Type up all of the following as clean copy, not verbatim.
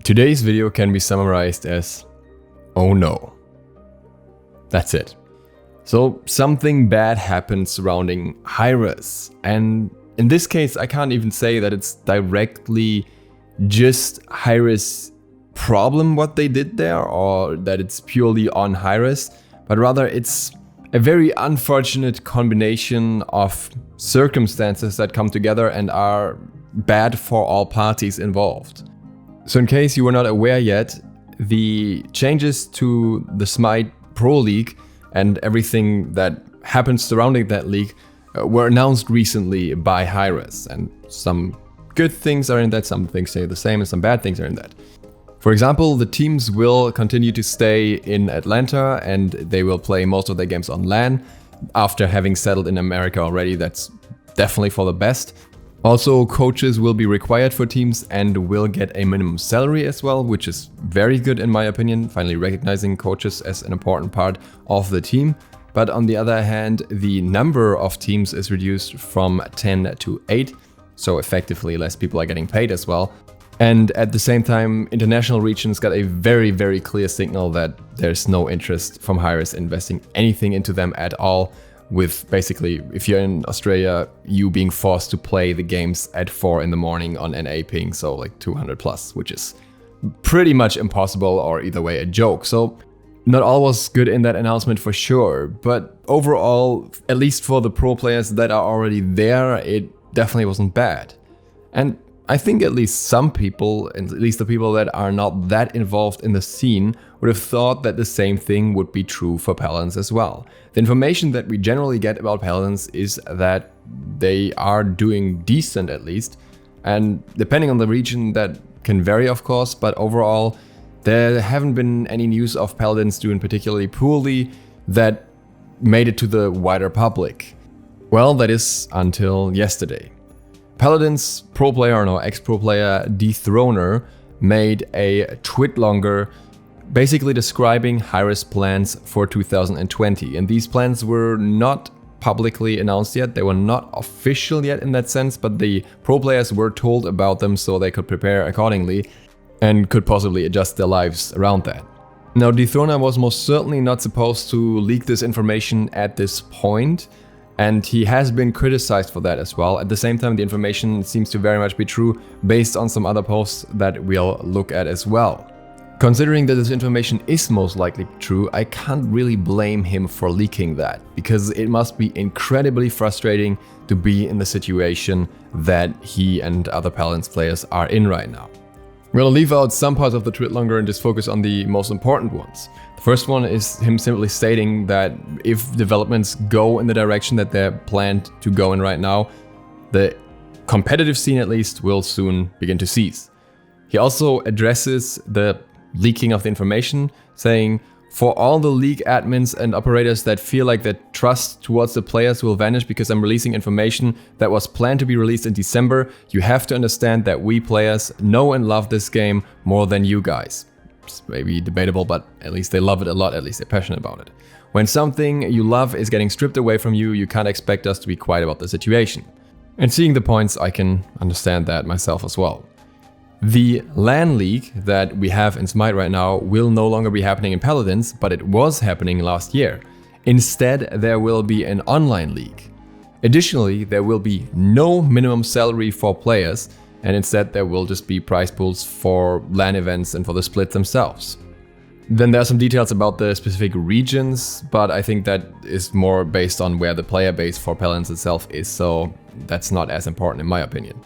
Today's video can be summarized as, oh no. That's it. So something bad happened surrounding Hi-Rez, and in this case I can't even say that it's directly just Hi-Rez problem what they did there, or that it's purely on Hi-Rez, but rather it's a very unfortunate combination of circumstances that come together and are bad for all parties involved. So in case you were not aware yet, the changes to the Smite Pro League and everything that happens surrounding that league were announced recently by Hi-Rez, and some good things are in that, some things stay the same, and some bad things are in that. For example, the teams will continue to stay in Atlanta and they will play most of their games on LAN after having settled in America already. That's definitely for the best. Also, coaches will be required for teams and will get a minimum salary as well, which is very good in my opinion, finally recognizing coaches as an important part of the team. But on the other hand, the number of teams is reduced from 10 to 8, so effectively less people are getting paid as well. And at the same time, international regions got a very, very clear signal that there's no interest from Hi-Rez investing anything into them at all, with basically, if you're in Australia, you being forced to play the games at 4 in the morning on NA ping, so like 200 plus, which is pretty much impossible, or either way a joke. So not all was good in that announcement for sure, but overall, at least for the pro players that are already there, it definitely wasn't bad. And I think at least some people, and at least the people that are not that involved in the scene, would have thought that the same thing would be true for Paladins as well. The information that we generally get about Paladins is that they are doing decent at least, and depending on the region that can vary of course, but overall there haven't been any news of Paladins doing particularly poorly that made it to the wider public. Well, that is until yesterday. Paladins pro player, or no, ex-pro player Dethroner made a tweet longer basically describing Hi-Rez plans for 2020. And these plans were not publicly announced yet, they were not official yet in that sense, but the pro players were told about them so they could prepare accordingly and could possibly adjust their lives around that. Now, Dethroner was most certainly not supposed to leak this information at this point, and he has been criticized for that as well. At the same time, the information seems to very much be true based on some other posts that we'll look at as well. Considering that this information is most likely true, I can't really blame him for leaking that, because it must be incredibly frustrating to be in the situation that he and other Paladins players are in right now. We'll leave out some parts of the tweet longer and just focus on the most important ones. The first one is him simply stating that if developments go in the direction that they're planned to go in right now, the competitive scene at least will soon begin to cease. He also addresses the leaking of the information, saying, "For all the league admins and operators that feel like their trust towards the players will vanish because I'm releasing information that was planned to be released in December, you have to understand that we players know and love this game more than you guys." It's maybe debatable, but at least they love it a lot, at least they're passionate about it. When something you love is getting stripped away from you, you can't expect us to be quiet about the situation. And seeing the points, I can understand that myself as well. The LAN league that we have in Smite right now will no longer be happening in Paladins, but it was happening last year. Instead, there will be an online league. Additionally, there will be no minimum salary for players, and instead there will just be prize pools for LAN events and for the split themselves. Then there are some details about the specific regions, but I think that is more based on where the player base for Paladins itself is, so that's not as important in my opinion.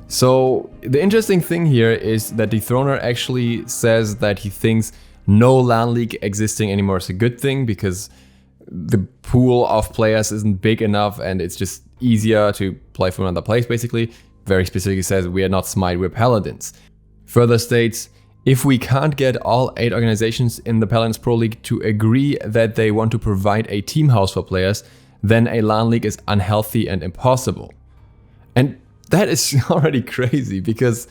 So the interesting thing here is that Dethroner actually says that he thinks no LAN league existing anymore is a good thing, because the pool of players isn't big enough and it's just easier to play from another place basically. Very specifically says we are not Smite, we're Paladins. Further states, if we can't get all 8 organizations in the Paladins Pro League to agree that they want to provide a team house for players, then a LAN league is unhealthy and impossible. And that is already crazy, because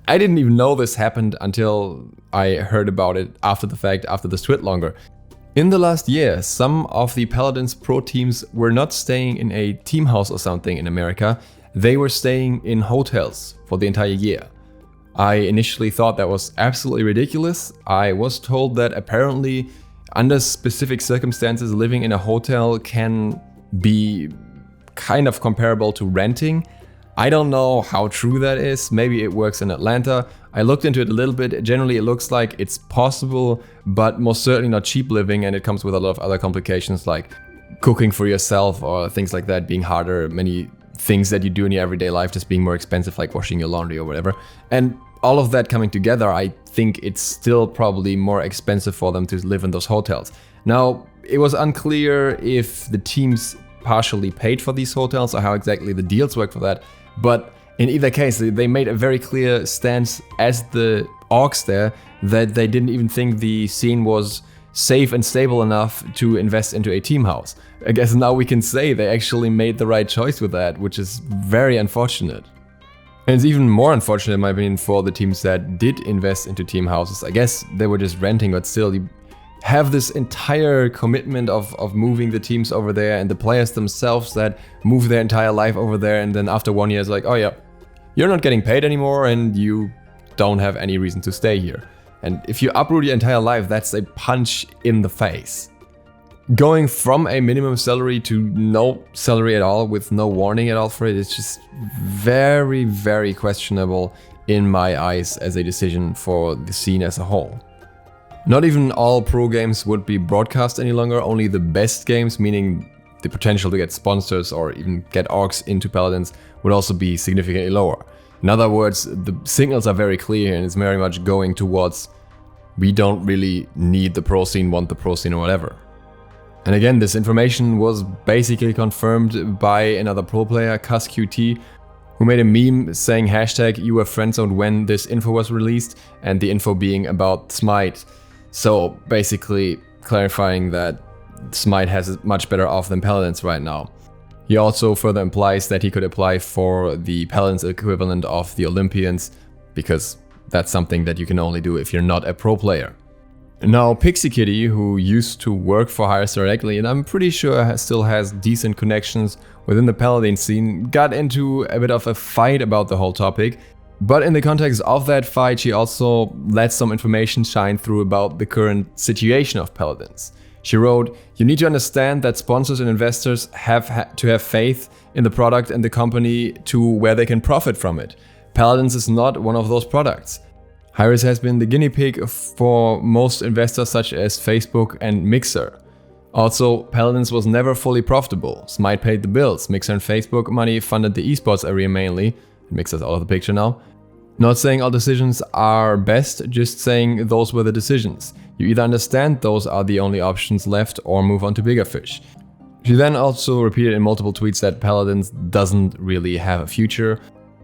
I didn't even know this happened until I heard about it after the fact, after this tweet longer. In the last year, some of the Paladins Pro teams were not staying in a team house or something in America, they were staying in hotels for the entire year. I initially thought that was absolutely ridiculous. I was told that apparently under specific circumstances living in a hotel can be kind of comparable to renting. I don't know how true that is. Maybe it works in Atlanta. I looked into it a little bit. Generally, it looks like it's possible, but most certainly not cheap living, and it comes with a lot of other complications like cooking for yourself or things like that being harder, many things that you do in your everyday life just being more expensive, like washing your laundry or whatever. And all of that coming together, I think it's still probably more expensive for them to live in those hotels. Now, it was unclear if the teams partially paid for these hotels or how exactly the deals work for that. But in either case, they made a very clear stance as the orgs there that they didn't even think the scene was safe and stable enough to invest into a team house. I guess now we can say they actually made the right choice with that, which is very unfortunate. And it's even more unfortunate in my opinion for the teams that did invest into team houses. I guess they were just renting, but still you have this entire commitment of moving the teams over there, and the players themselves that move their entire life over there, and then after 1 year it's like, oh yeah, you're not getting paid anymore and you don't have any reason to stay here. And if you uproot your entire life, that's a punch in the face. Going from a minimum salary to no salary at all with no warning at all for it, it's just very, very questionable in my eyes as a decision for the scene as a whole. Not even all pro games would be broadcast any longer, only the best games, meaning the potential to get sponsors or even get orgs into Paladins, would also be significantly lower. In other words, the signals are very clear and it's very much going towards we don't really need the pro scene, want the pro scene or whatever. And again, this information was basically confirmed by another pro player, CusQT, who made a meme saying hashtag you were friendzoned when this info was released, and the info being about Smite. So basically clarifying that Smite has it much better off than Paladins right now. He also further implies that he could apply for the Paladins equivalent of the Olympians, because that's something that you can only do if you're not a pro player. Now Pixie Kitty, who used to work for HiRez directly and I'm pretty sure still has decent connections within the Paladin scene, got into a bit of a fight about the whole topic. But in the context of that fight, she also let some information shine through about the current situation of Paladins. She wrote, "You need to understand that sponsors and investors have to have faith in the product and the company to where they can profit from it. Paladins is not one of those products. Hi-Rez has been the guinea pig for most investors such as Facebook and Mixer. Also, Paladins was never fully profitable. Smite paid the bills. Mixer and Facebook money funded the esports area mainly. Mixer's out of the picture now. Not saying all decisions are best, just saying those were the decisions. You either understand those are the only options left or move on to bigger fish." She then also repeated in multiple tweets that Paladins doesn't really have a future.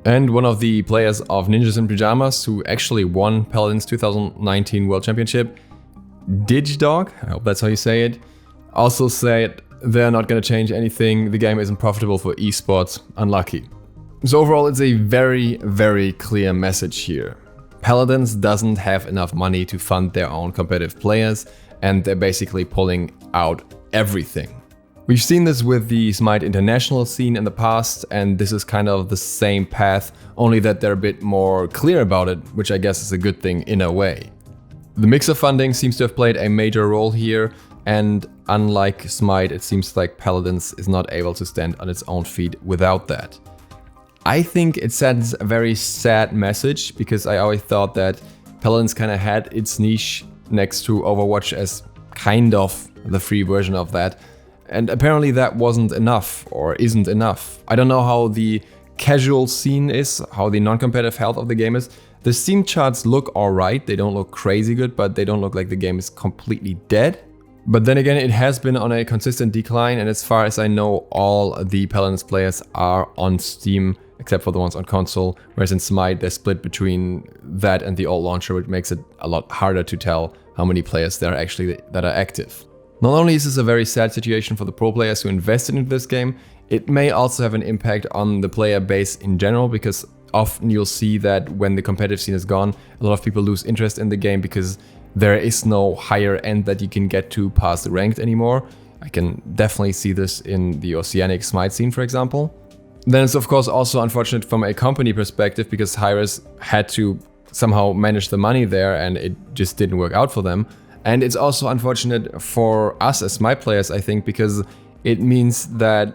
And one of the players of Ninjas in Pyjamas, who actually won Paladins 2019 World Championship, Digdog, I hope that's how you say it, also said they're not going to change anything, the game isn't profitable for esports, unlucky. So overall, it's a very, very clear message here. Paladins doesn't have enough money to fund their own competitive players, and they're basically pulling out everything. We've seen this with the Smite International scene in the past, and this is kind of the same path, only that they're a bit more clear about it, which I guess is a good thing in a way. The Mixer funding seems to have played a major role here, and unlike Smite, it seems like Paladins is not able to stand on its own feet without that. I think it sends a very sad message, because I always thought that Paladins kind of had its niche next to Overwatch as kind of the free version of that. And apparently that wasn't enough, or isn't enough. I don't know how the casual scene is, how the non-competitive health of the game is. The Steam charts look alright, they don't look crazy good, but they don't look like the game is completely dead. But then again, it has been on a consistent decline, and as far as I know, all the Paladins players are on Steam, except for the ones on console, whereas in Smite they're split between that and the old launcher, which makes it a lot harder to tell how many players there are actually that are active. Not only is this a very sad situation for the pro players who invested into this game, it may also have an impact on the player base in general, because often you'll see that when the competitive scene is gone, a lot of people lose interest in the game because there is no higher end that you can get to past the ranked anymore. I can definitely see this in the Oceanic Smite scene, for example. Then it's of course also unfortunate from a company perspective, because Hi-Rez had to somehow manage the money there and it just didn't work out for them. And it's also unfortunate for us as Smite players, I think, because it means that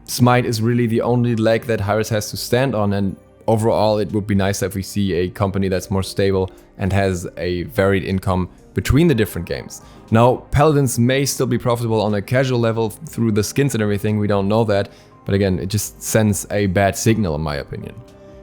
Smite is really the only leg that Hi-Rez has to stand on, and overall it would be nice if we see a company that's more stable and has a varied income between the different games. Now, Paladins may still be profitable on a casual level through the skins and everything, we don't know that, but again, it just sends a bad signal in my opinion.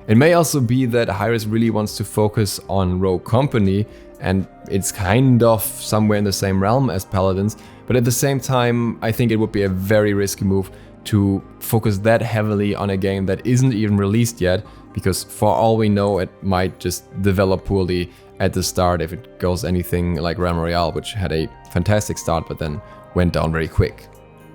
It may also be that Hi-Rez really wants to focus on Rogue Company, and it's kind of somewhere in the same realm as Paladins, but at the same time, I think it would be a very risky move to focus that heavily on a game that isn't even released yet, because for all we know, it might just develop poorly at the start if it goes anything like Realm Royale, which had a fantastic start but then went down very quick.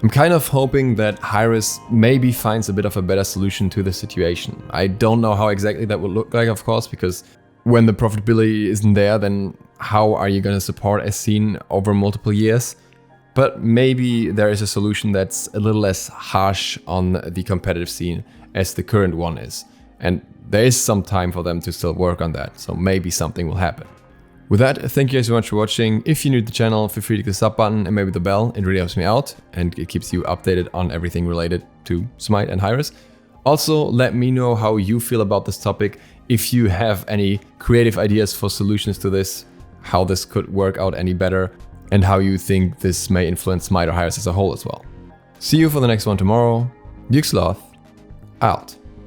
I'm kind of hoping that Hi-Rez maybe finds a bit of a better solution to the situation. I don't know how exactly that would look like, of course, because when the profitability isn't there, then how are you going to support a scene over multiple years? But maybe there is a solution that's a little less harsh on the competitive scene as the current one is. And there is some time for them to still work on that, so maybe something will happen. With that, thank you guys so much for watching. If you're new to the channel, feel free to click the sub button and maybe the bell. It really helps me out and it keeps you updated on everything related to Smite and Hi-Rez. Also, let me know how you feel about this topic. If you have any creative ideas for solutions to this, how this could work out any better, and how you think this may influence Smite or Hi-Rez as a whole as well. See you for the next one tomorrow. DukeSloth, out.